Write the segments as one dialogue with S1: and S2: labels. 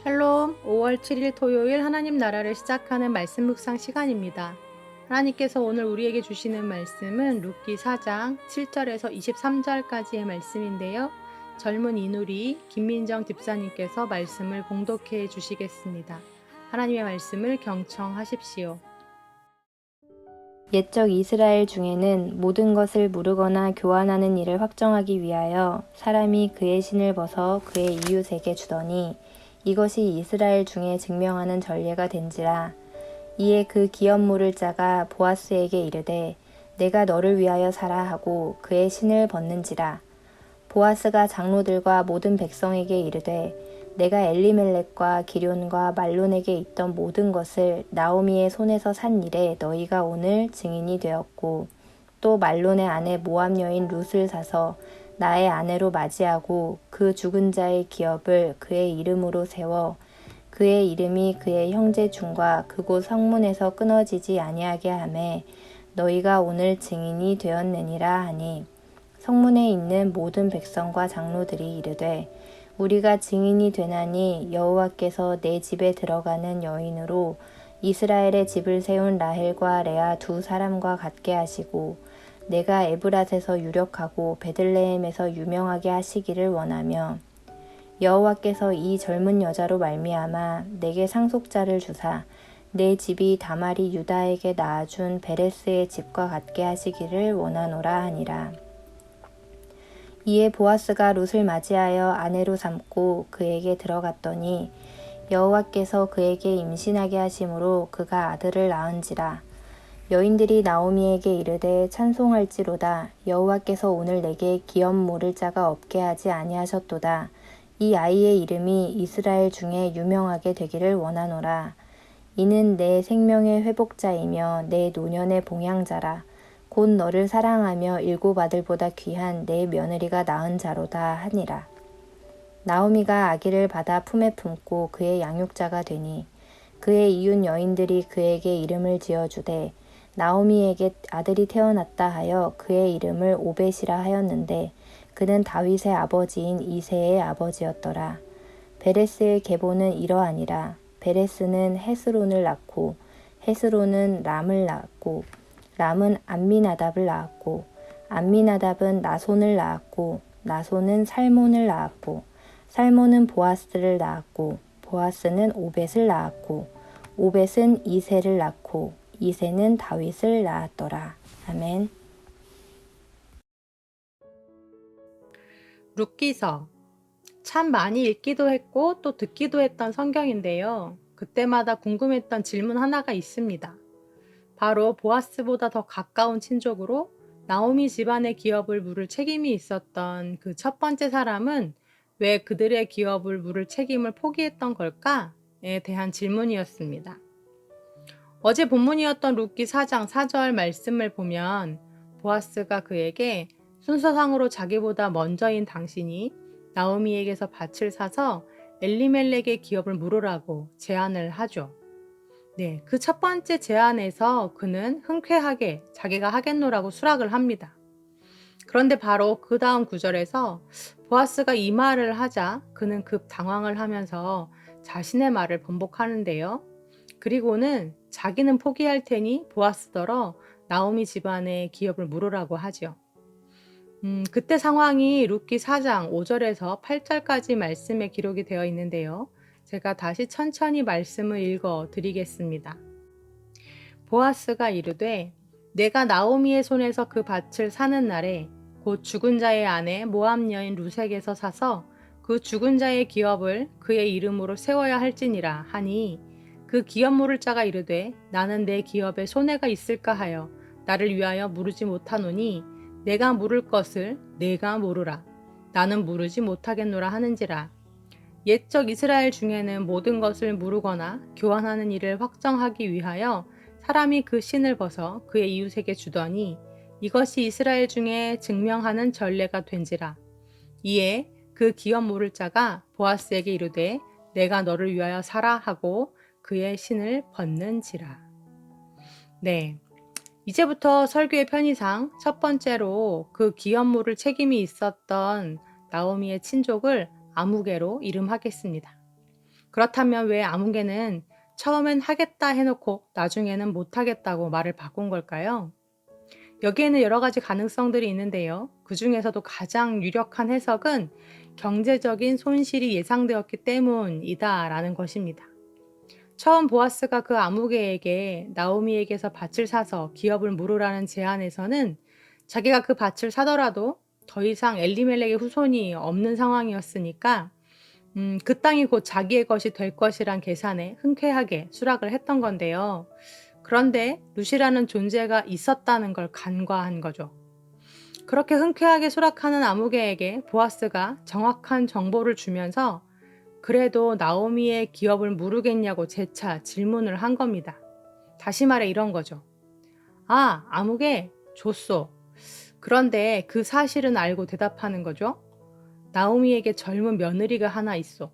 S1: 샬롬, 5월 7일 토요일 하나님 나라를 시작하는 말씀 묵상 시간입니다. 하나님께서 오늘 우리에게 주시는 말씀은 룻기 4장 7절에서 23절까지의 말씀인데요. 젊은 이누리 김민정 집사님께서 말씀을 봉독해 주시겠습니다. 하나님의 말씀을 경청하십시오.
S2: 옛적 이스라엘 중에는 모든 것을 무르거나 교환하는 일을 확정하기 위하여 사람이 그의 신을 벗어 그의 이웃에게 주더니 이것이 이스라엘 중에 증명하는 전례가 된지라. 이에 그 기업 물을 자가 보아스에게 이르되 내가 너를 위하여 사라 하고 그의 신을 벗는지라. 보아스가 장로들과 모든 백성에게 이르되 내가 엘리멜렉과 기럨과 말론에게 있던 모든 것을 나오미의 손에서 산 일에 너희가 오늘 증인이 되었고 또 말론의 아내 모압 여인 룻을 사서 나의 아내로 맞이하고 그 죽은 자의 기업을 그의 이름으로 세워 그의 이름이 그의 형제 중과 그곳 성문에서 끊어지지 아니하게 하매 너희가 오늘 증인이 되었느니라 하니 성문에 있는 모든 백성과 장로들이 이르되 우리가 증인이 되나니 여호와께서 내 집에 들어가는 여인으로 이스라엘의 집을 세운 라헬과 레아 두 사람과 같게 하시고 내가 에브랏에서 유력하고 베들레헴에서 유명하게 하시기를 원하며 여호와께서 이 젊은 여자로 말미암아 내게 상속자를 주사 내 집이 다말이 유다에게 낳아준 베레스의 집과 같게 하시기를 원하노라 하니라. 이에 보아스가 룻을 맞이하여 아내로 삼고 그에게 들어갔더니 여호와께서 그에게 임신하게 하심으로 그가 아들을 낳은지라. 여인들이 나오미에게 이르되 찬송할지로다. 여호와께서 오늘 내게 기업 모를 자가 없게 하지 아니하셨도다. 이 아이의 이름이 이스라엘 중에 유명하게 되기를 원하노라. 이는 내 생명의 회복자이며 내 노년의 봉양자라. 곧 너를 사랑하며 일곱 아들보다 귀한 내 며느리가 낳은 자로다 하니라. 나오미가 아기를 받아 품에 품고 그의 양육자가 되니 그의 이웃 여인들이 그에게 이름을 지어주되 나오미에게 아들이 태어났다 하여 그의 이름을 오벳이라 하였는데 그는 다윗의 아버지인 이새의 아버지였더라. 베레스의 계보는 이러하니라. 베레스는 헤스론을 낳고 헤스론은 람을 낳았고 람은 암미나답을 낳았고 암미나답은 나손을 낳았고 나손은 살몬을 낳았고 살몬은 보아스를 낳았고 보아스는 오벳을 낳았고 오벳은 이새를 낳고 이새는 다윗을 낳았더라. 아멘.
S1: 룻기서 참 많이 읽기도 했고 또 듣기도 했던 성경인데요. 그때마다 궁금했던 질문 하나가 있습니다. 바로 보아스보다 더 가까운 친족으로 나오미 집안의 기업을 물을 책임이 있었던 그 첫 번째 사람은 왜 그들의 기업을 물을 책임을 포기했던 걸까에 대한 질문이었습니다. 어제 본문이었던 룻기 4장 4절 말씀을 보면 보아스가 그에게 순서상으로 자기보다 먼저인 당신이 나오미에게서 밭을 사서 엘리멜렉의 기업을 물으라고 제안을 하죠. 네, 그 첫 번째 제안에서 그는 흔쾌하게 자기가 하겠노라고 수락을 합니다. 그런데 바로 그 다음 구절에서 보아스가 이 말을 하자 그는 급 당황을 하면서 자신의 말을 번복하는데요. 그리고는 자기는 포기할 테니 보아스더러 나오미 집안의 기업을 물으라고 하죠. 그때 상황이 룻기 4장 5절에서 8절까지 말씀에 기록이 되어 있는데요. 제가 다시 천천히 말씀을 읽어 드리겠습니다. 보아스가 이르되 내가 나오미의 손에서 그 밭을 사는 날에 곧 죽은 자의 아내 모압 여인 룻에게서 사서 그 죽은 자의 기업을 그의 이름으로 세워야 할지니라 하니 그 기업 물을 자가 이르되 나는 내 기업에 손해가 있을까 하여 나를 위하여 물으지 못하노니 내가 물을 것을 내가 모르라 나는 물으지 못하겠노라 하는지라. 옛적 이스라엘 중에는 모든 것을 무르거나 교환하는 일을 확정하기 위하여 사람이 그 신을 벗어 그의 이웃에게 주더니 이것이 이스라엘 중에 증명하는 전례가 된지라. 이에 그 기업 물을 자가 보아스에게 이르되 내가 너를 위하여 사라 하고 그의 신을 벗는지라. 네, 이제부터 설교의 편의상 첫 번째로 그 기업 물을 책임이 있었던 나오미의 친족을 아무개로 이름하겠습니다. 그렇다면 왜 아무개는 처음엔 하겠다 해놓고 나중에는 못하겠다고 말을 바꾼 걸까요? 여기에는 여러 가지 가능성들이 있는데요. 그 중에서도 가장 유력한 해석은 경제적인 손실이 예상되었기 때문이다라는 것입니다. 처음 보아스가 그 아무개에게 나오미에게서 밭을 사서 기업을 물으라는 제안에서는 자기가 그 밭을 사더라도 더 이상 엘리멜렉의 후손이 없는 상황이었으니까 그 땅이 곧 자기의 것이 될 것이란 계산에 흔쾌하게 수락을 했던 건데요. 그런데 룻이라는 존재가 있었다는 걸 간과한 거죠. 그렇게 흔쾌하게 수락하는 아무개에게 보아스가 정확한 정보를 주면서 그래도 나오미의 기업을 물으겠냐고 재차 질문을 한 겁니다. 다시 말해 이런 거죠. 아, 아무개 줬소. 그런데 그 사실은 알고 대답하는 거죠. 나오미에게 젊은 며느리가 하나 있어.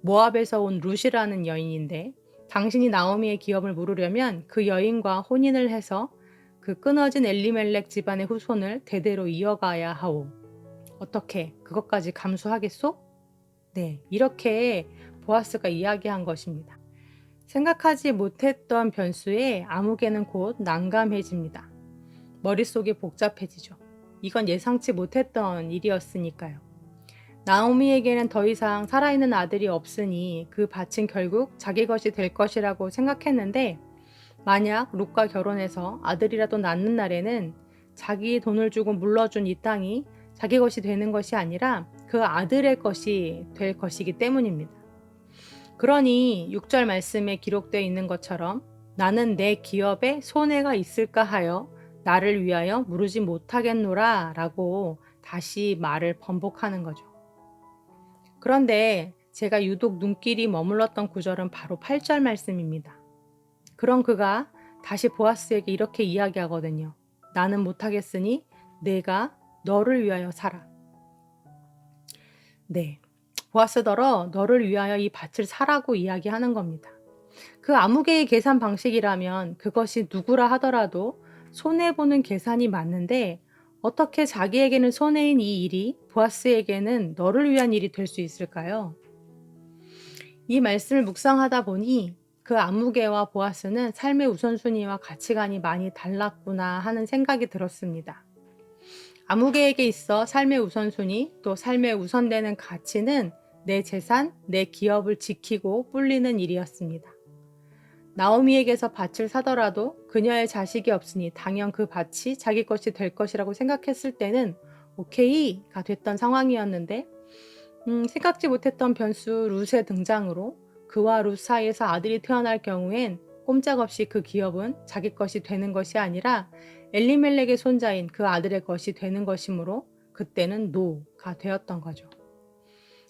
S1: 모압에서 온 룻이라는 여인인데 당신이 나오미의 기업을 물으려면 그 여인과 혼인을 해서 그 끊어진 엘리멜렉 집안의 후손을 대대로 이어가야 하오. 어떻게 그것까지 감수하겠소? 네, 이렇게 보아스가 이야기한 것입니다. 생각하지 못했던 변수에 아무개는 곧 난감해집니다. 머릿속이 복잡해지죠. 이건 예상치 못했던 일이었으니까요. 나오미에게는 더 이상 살아있는 아들이 없으니 그 밭은 결국 자기 것이 될 것이라고 생각했는데 만약 룻과 결혼해서 아들이라도 낳는 날에는 자기 돈을 주고 물러준 이 땅이 자기 것이 되는 것이 아니라 그 아들의 것이 될 것이기 때문입니다. 그러니 6절 말씀에 기록되어 있는 것처럼 나는 내 기업에 손해가 있을까 하여 나를 위하여 물으지 못하겠노라 라고 다시 말을 번복하는 거죠. 그런데 제가 유독 눈길이 머물렀던 구절은 바로 8절 말씀입니다. 그럼 그가 다시 보아스에게 이렇게 이야기하거든요. 나는 못하겠으니 내가 너를 위하여 살아. 네, 보아스더러 너를 위하여 이 밭을 사라고 이야기하는 겁니다. 그 아무개의 계산 방식이라면 그것이 누구라 하더라도 손해보는 계산이 맞는데 어떻게 자기에게는 손해인 이 일이 보아스에게는 너를 위한 일이 될 수 있을까요? 이 말씀을 묵상하다 보니 그 아무개와 보아스는 삶의 우선순위와 가치관이 많이 달랐구나 하는 생각이 들었습니다. 아무개에게 있어 삶의 우선순위 또 삶의 우선되는 가치는 내 재산, 내 기업을 지키고 불리는 일이었습니다. 나오미에게서 밭을 사더라도 그녀의 자식이 없으니 당연 그 밭이 자기 것이 될 것이라고 생각했을 때는 오케이가 됐던 상황이었는데 생각지 못했던 변수 룻의 등장으로 그와 룻 사이에서 아들이 태어날 경우엔 꼼짝없이 그 기업은 자기 것이 되는 것이 아니라 엘리멜렉의 손자인 그 아들의 것이 되는 것이므로 그때는 노가 되었던 거죠.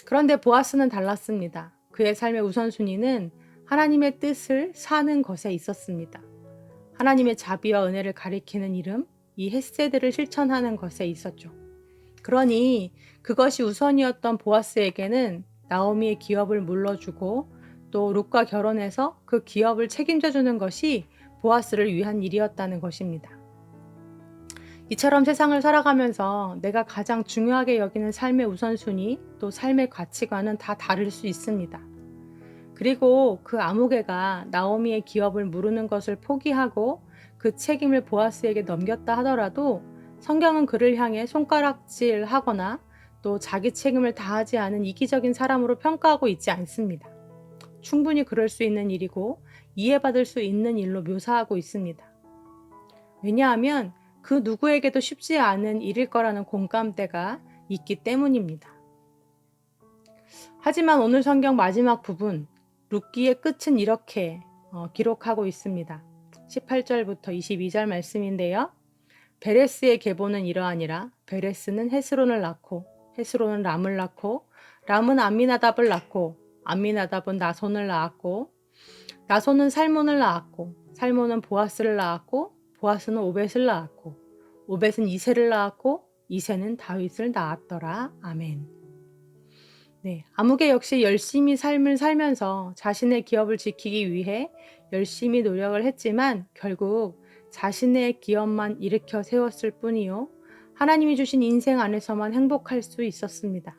S1: 그런데 보아스는 달랐습니다. 그의 삶의 우선순위는 하나님의 뜻을 사는 것에 있었습니다. 하나님의 자비와 은혜를 가리키는 이름, 이 헤세드를 실천하는 것에 있었죠. 그러니 그것이 우선이었던 보아스에게는 나오미의 기업을 물러주고 또 룻과 결혼해서 그 기업을 책임져 주는 것이 보아스를 위한 일이었다는 것입니다. 이처럼 세상을 살아가면서 내가 가장 중요하게 여기는 삶의 우선순위 또 삶의 가치관은 다 다를 수 있습니다. 그리고 그 아무개가 나오미의 기업을 물으는 것을 포기하고 그 책임을 보아스에게 넘겼다 하더라도 성경은 그를 향해 손가락질하거나 또 자기 책임을 다하지 않은 이기적인 사람으로 평가하고 있지 않습니다. 충분히 그럴 수 있는 일이고 이해받을 수 있는 일로 묘사하고 있습니다. 왜냐하면 그 누구에게도 쉽지 않은 일일 거라는 공감대가 있기 때문입니다. 하지만 오늘 성경 마지막 부분 룻기의 끝은 이렇게 기록하고 있습니다. 18절부터 22절 말씀인데요. 베레스의 계보는 이러하니라. 베레스는 헤스론을 낳고 헤스론은 람을 낳고 람은 암미나답을 낳고 암미나답은 나손을 낳았고 나손은 살몬을 낳았고 살몬은 보아스를 낳았고 보아스는 오벳을 낳았고 오벳은 이새를 낳았고 이새는 다윗을 낳았더라. 아멘. 네, 아무개 역시 열심히 삶을 살면서 자신의 기업을 지키기 위해 열심히 노력을 했지만 결국 자신의 기업만 일으켜 세웠을 뿐이요. 하나님이 주신 인생 안에서만 행복할 수 있었습니다.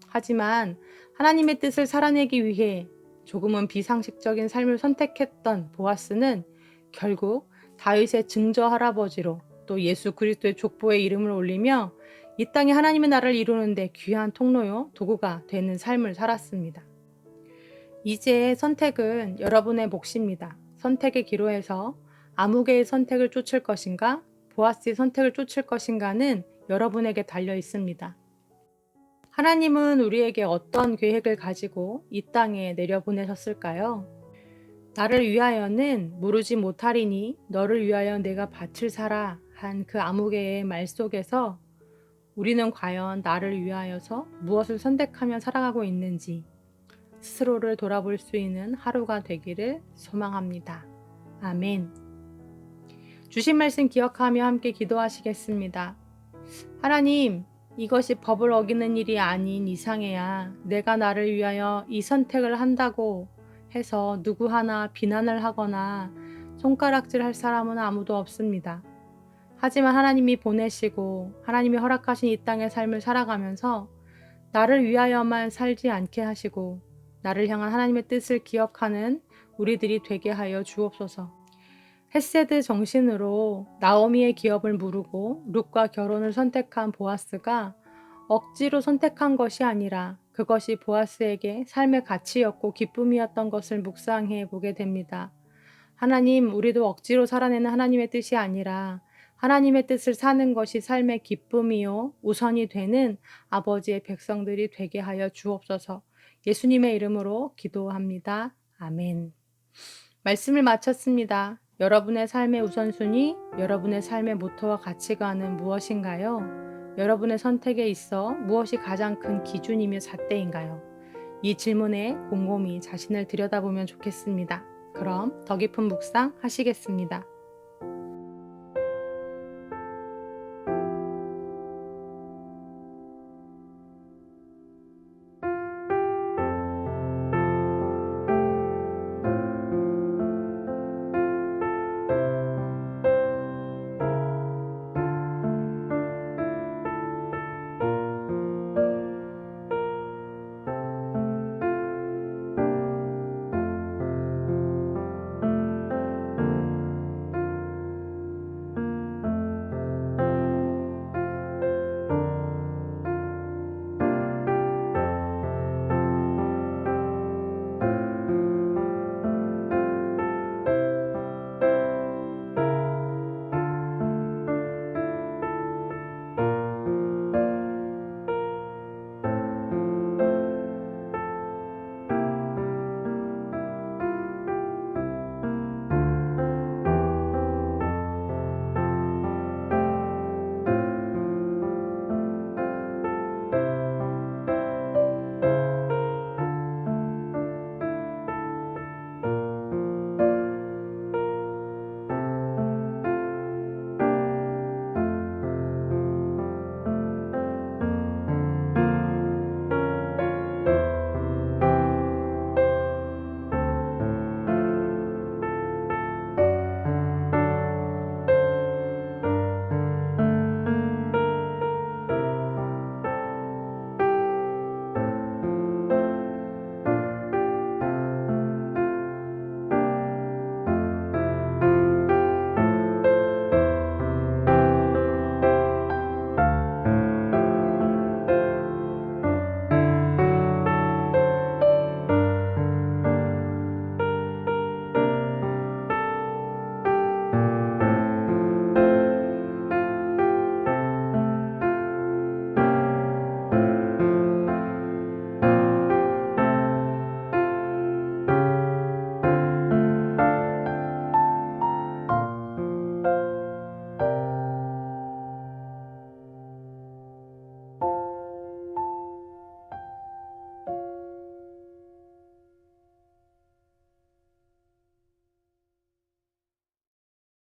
S1: 하지만 하나님의 뜻을 살아내기 위해 조금은 비상식적인 삶을 선택했던 보아스는 결국 다윗의 증조 할아버지로 또 예수 그리스도의 족보에 이름을 올리며 이 땅에 하나님의 나라를 이루는데 귀한 통로요 도구가 되는 삶을 살았습니다. 이제 선택은 여러분의 몫입니다. 선택의 기로에서 아무개의 선택을 쫓을 것인가 보아스의 선택을 쫓을 것인가는 여러분에게 달려 있습니다. 하나님은 우리에게 어떤 계획을 가지고 이 땅에 내려보내셨을까요? 나를 위하여는 무르지 못하리니 너를 위하여 내가 밭을 사라 한 그 아무개의 말 속에서 우리는 과연 나를 위하여서 무엇을 선택하며 살아가고 있는지 스스로를 돌아볼 수 있는 하루가 되기를 소망합니다. 아멘. 주신 말씀 기억하며 함께 기도하시겠습니다. 하나님, 이것이 법을 어기는 일이 아닌 이상해야 내가 나를 위하여 이 선택을 한다고 해서 누구 하나 비난을 하거나 손가락질 할 사람은 아무도 없습니다. 하지만 하나님이 보내시고 하나님이 허락하신 이 땅의 삶을 살아가면서 나를 위하여만 살지 않게 하시고 나를 향한 하나님의 뜻을 기억하는 우리들이 되게 하여 주옵소서. 헤세드 정신으로 나오미의 기업을 무르고 룻과 결혼을 선택한 보아스가 억지로 선택한 것이 아니라 그것이 보아스에게 삶의 가치였고 기쁨이었던 것을 묵상해 보게 됩니다. 하나님, 우리도 억지로 살아내는 하나님의 뜻이 아니라 하나님의 뜻을 사는 것이 삶의 기쁨이요 우선이 되는 아버지의 백성들이 되게 하여 주옵소서. 예수님의 이름으로 기도합니다. 아멘. 말씀을 마쳤습니다. 여러분의 삶의 우선순위, 여러분의 삶의 모토와 가치관은 무엇인가요? 여러분의 선택에 있어 무엇이 가장 큰 기준이며 잣대인가요? 이 질문에 곰곰이 자신을 들여다보면 좋겠습니다. 그럼 더 깊은 묵상 하시겠습니다.